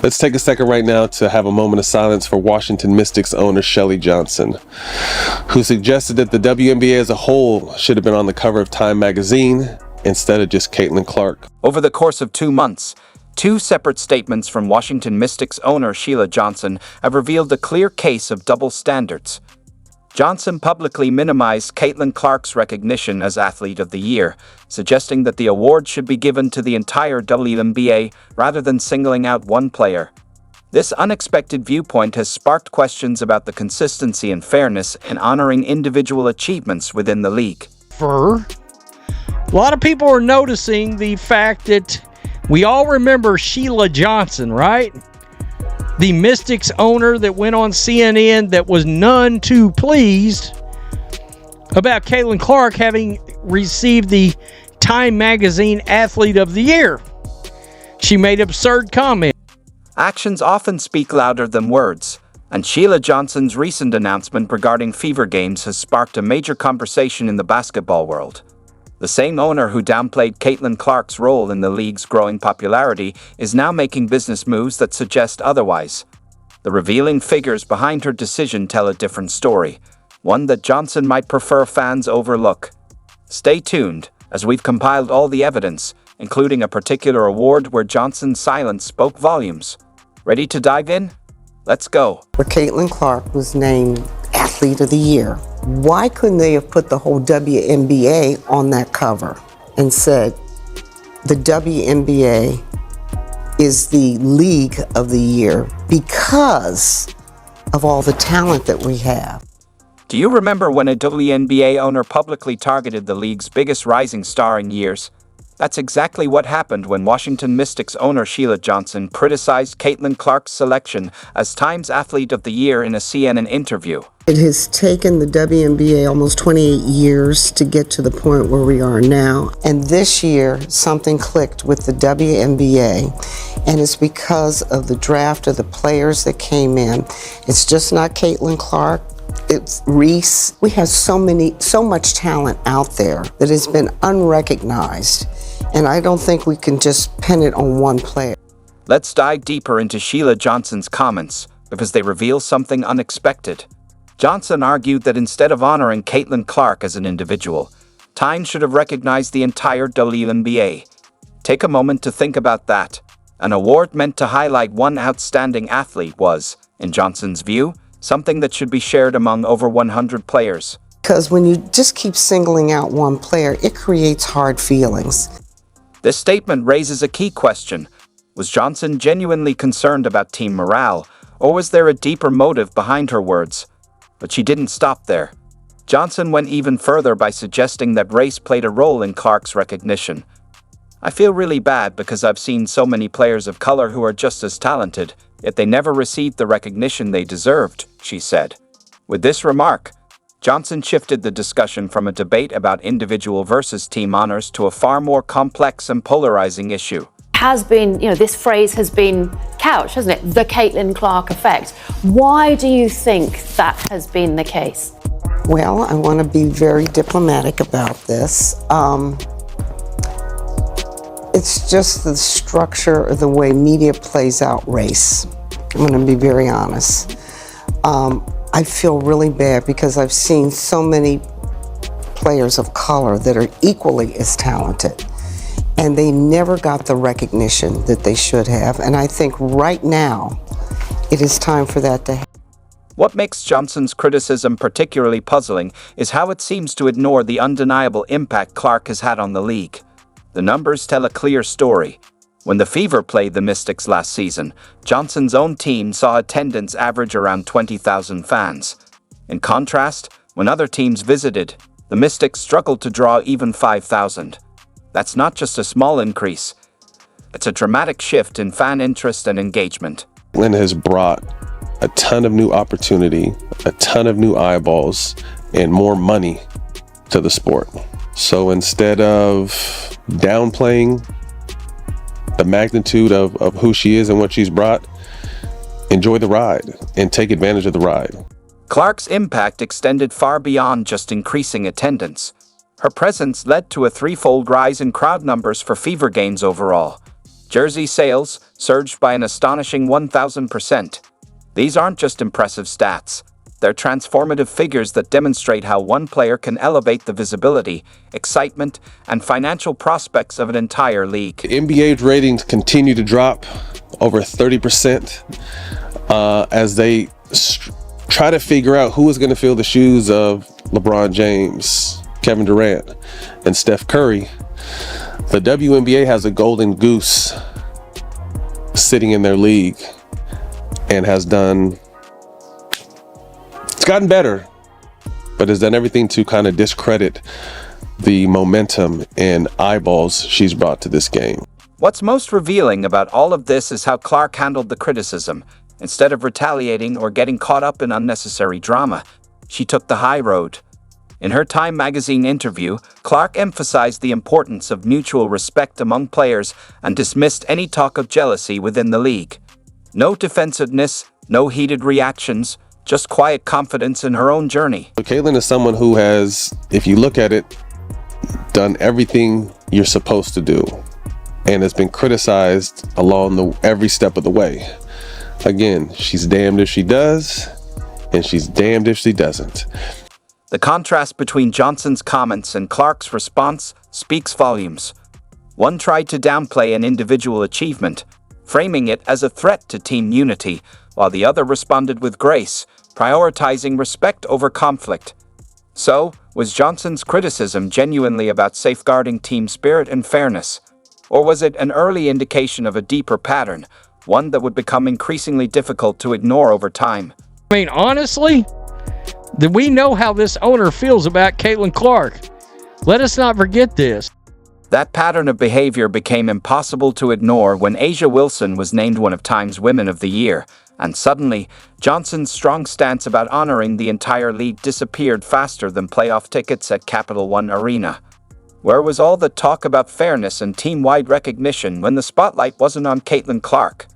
Let's take a second right now to have a moment of silence for Washington Mystics owner Sheila Johnson, who suggested that the WNBA as a whole should have been on the cover of Time magazine instead of just Caitlin Clark. Over the course of 2 months, 2 separate statements from Washington Mystics owner Sheila Johnson have revealed a clear case of double standards. Johnson publicly minimized Caitlin Clark's recognition as Athlete of the Year, suggesting that the award should be given to the entire WNBA rather than singling out one player. This unexpected viewpoint has sparked questions about the consistency and fairness in honoring individual achievements within the league. A lot of people are noticing the fact that we all remember Sheila Johnson, right? The Mystics owner that went on CNN that was none too pleased about Caitlin Clark having received the Time Magazine Athlete of the Year. She made absurd comments. Actions often speak louder than words, and Sheila Johnson's recent announcement regarding fever games has sparked a major conversation in the basketball world. The same owner who downplayed Caitlin Clark's role in the league's growing popularity is now making business moves that suggest otherwise. The revealing figures behind her decision tell a different story, one that Johnson might prefer fans overlook. Stay tuned, as we've compiled all the evidence, including a particular award where Johnson's silence spoke volumes. Ready to dive in? Let's go. Where Caitlin Clark was named Athlete of the Year. Why couldn't they have put the whole WNBA on that cover and said, the WNBA is the league of the year because of all the talent that we have? Do you remember when a WNBA owner publicly targeted the league's biggest rising star in years? That's exactly what happened when Washington Mystics owner Sheila Johnson criticized Caitlin Clark's selection as Time's Athlete of the Year in a CNN interview. It has taken the WNBA almost 28 years to get to the point where we are now. And this year, something clicked with the WNBA, and it's because of the draft of the players that came in. It's just not Caitlin Clark. It's Reese. We have so much talent out there that has been unrecognized. And I don't think we can just pin it on one player. Let's dive deeper into Sheila Johnson's comments, because they reveal something unexpected. Johnson argued that instead of honoring Caitlin Clark as an individual, Time should have recognized the entire WNBA. Take a moment to think about that. An award meant to highlight one outstanding athlete was, in Johnson's view, something that should be shared among over 100 players. Because when you just keep singling out one player, it creates hard feelings. This statement raises a key question. Was Johnson genuinely concerned about team morale, or was there a deeper motive behind her words? But she didn't stop there. Johnson went even further by suggesting that race played a role in Clark's recognition. I feel really bad because I've seen so many players of color who are just as talented, yet they never received the recognition they deserved, she said. With this remark, Johnson shifted the discussion from a debate about individual versus team honors to a far more complex and polarizing issue. This phrase has been couched, hasn't it? The Caitlin Clark effect. Why do you think that has been the case? Well, I want to be very diplomatic about this. It's just the structure of the way media plays out race. I'm going to be very honest. I feel really bad because I've seen so many players of color that are equally as talented, and they never got the recognition that they should have. And I think right now, it is time for that to happen. What makes Johnson's criticism particularly puzzling is how it seems to ignore the undeniable impact Clark has had on the league. The numbers tell a clear story. When the Fever played the Mystics last season, Johnson's own team saw attendance average around 20,000 fans. In contrast, when other teams visited, the Mystics struggled to draw even 5,000. That's not just a small increase. It's a dramatic shift in fan interest and engagement. Lynn has brought a ton of new opportunity, a ton of new eyeballs, and more money to the sport. So instead of downplaying the magnitude of who she is and what she's brought, enjoy the ride and take advantage of the ride. Clark's impact extended far beyond just increasing attendance. Her presence led to a threefold rise in crowd numbers for Fever games overall. Jersey sales surged by an astonishing 1,000%. These aren't just impressive stats. They're transformative figures that demonstrate how one player can elevate the visibility, excitement, and financial prospects of an entire league. NBA ratings continue to drop over 30% as they try to figure out who is going to fill the shoes of LeBron James, Kevin Durant, and Steph Curry. The WNBA has a golden goose sitting in their league and has done, it's gotten better, but has done everything to kind of discredit the momentum and eyeballs she's brought to this game. What's most revealing about all of this is how Clark handled the criticism. Instead of retaliating or getting caught up in unnecessary drama, she took the high road. In her Time magazine interview, Clark emphasized the importance of mutual respect among players and dismissed any talk of jealousy within the league. No defensiveness, no heated reactions, just quiet confidence in her own journey. Caitlin is someone who has, if you look at it, done everything you're supposed to do and has been criticized along every step of the way. Again, she's damned if she does, and she's damned if she doesn't. The contrast between Johnson's comments and Clark's response speaks volumes. One tried to downplay an individual achievement, framing it as a threat to team unity, while the other responded with grace, prioritizing respect over conflict. So, was Johnson's criticism genuinely about safeguarding team spirit and fairness? Or was it an early indication of a deeper pattern, one that would become increasingly difficult to ignore over time? I mean, honestly, we know how this owner feels about Caitlin Clark. Let us not forget this. That pattern of behavior became impossible to ignore when A'ja Wilson was named one of Time's Women of the Year, and suddenly, Johnson's strong stance about honoring the entire league disappeared faster than playoff tickets at Capital One Arena. Where was all the talk about fairness and team-wide recognition when the spotlight wasn't on Caitlin Clark?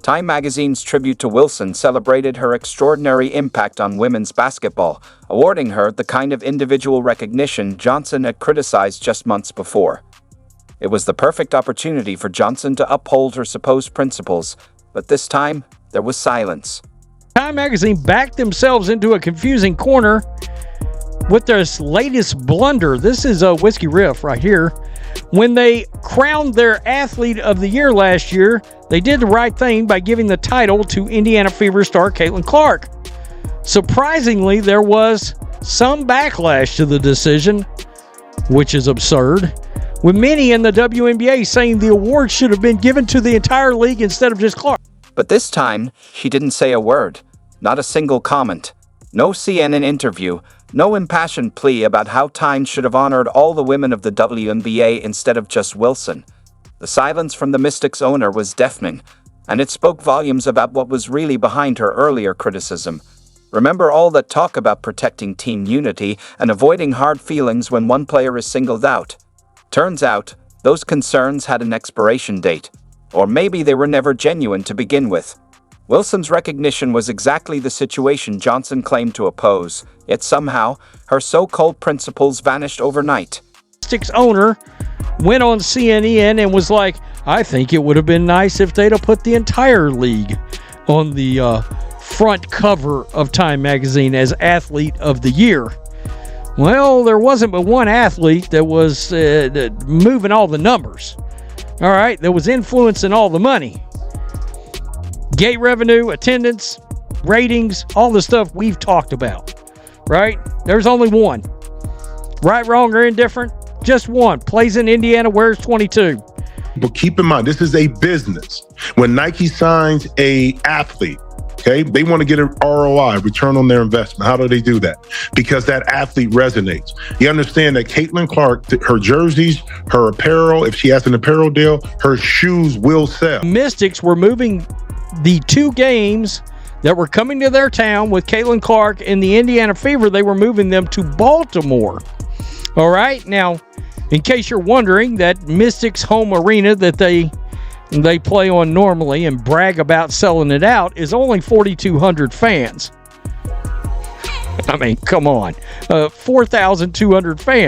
Time magazine's tribute to Wilson celebrated her extraordinary impact on women's basketball, awarding her the kind of individual recognition Johnson had criticized just months before. It was the perfect opportunity for Johnson to uphold her supposed principles, but this time, there was silence. Time magazine backed themselves into a confusing corner with this latest blunder. This is a Whiskey Riff right here. When they crowned their Athlete of the Year last year, they did the right thing by giving the title to Indiana Fever star Caitlin Clark. Surprisingly, there was some backlash to the decision, which is absurd, with many in the WNBA saying the award should have been given to the entire league instead of just Clark. But this time, she didn't say a word, not a single comment. No CNN interview, no impassioned plea about how Time should have honored all the women of the WNBA instead of just Wilson. The silence from the Mystics owner was deafening, and it spoke volumes about what was really behind her earlier criticism. Remember all that talk about protecting team unity and avoiding hard feelings when one player is singled out? Turns out, those concerns had an expiration date, or maybe they were never genuine to begin with. Wilson's recognition was exactly the situation Johnson claimed to oppose, yet somehow, her so-called principles vanished overnight. Mystics owner went on CNN and was like, I think it would have been nice if they'd have put the entire league on the front cover of Time magazine as Athlete of the Year. Well, there wasn't but one athlete that was moving all the numbers. All right, that was influencing all the money. Gate revenue, attendance, ratings, all the stuff we've talked about, right? There's only one. Right, wrong, or indifferent, just one. Plays in Indiana, wears 22. But keep in mind, this is a business. When Nike signs a athlete, okay, they want to get an ROI, return on their investment. How do they do that? Because that athlete resonates. You understand that Caitlin Clark, her jerseys, her apparel, if she has an apparel deal, her shoes will sell. Mystics were moving the two games that were coming to their town with Caitlin Clark and the Indiana Fever. They were moving them to Baltimore. All right. Now, in case you're wondering, that Mystics home arena that they play on normally and brag about selling it out is only 4,200 fans. I mean, come on. 4,200 fans.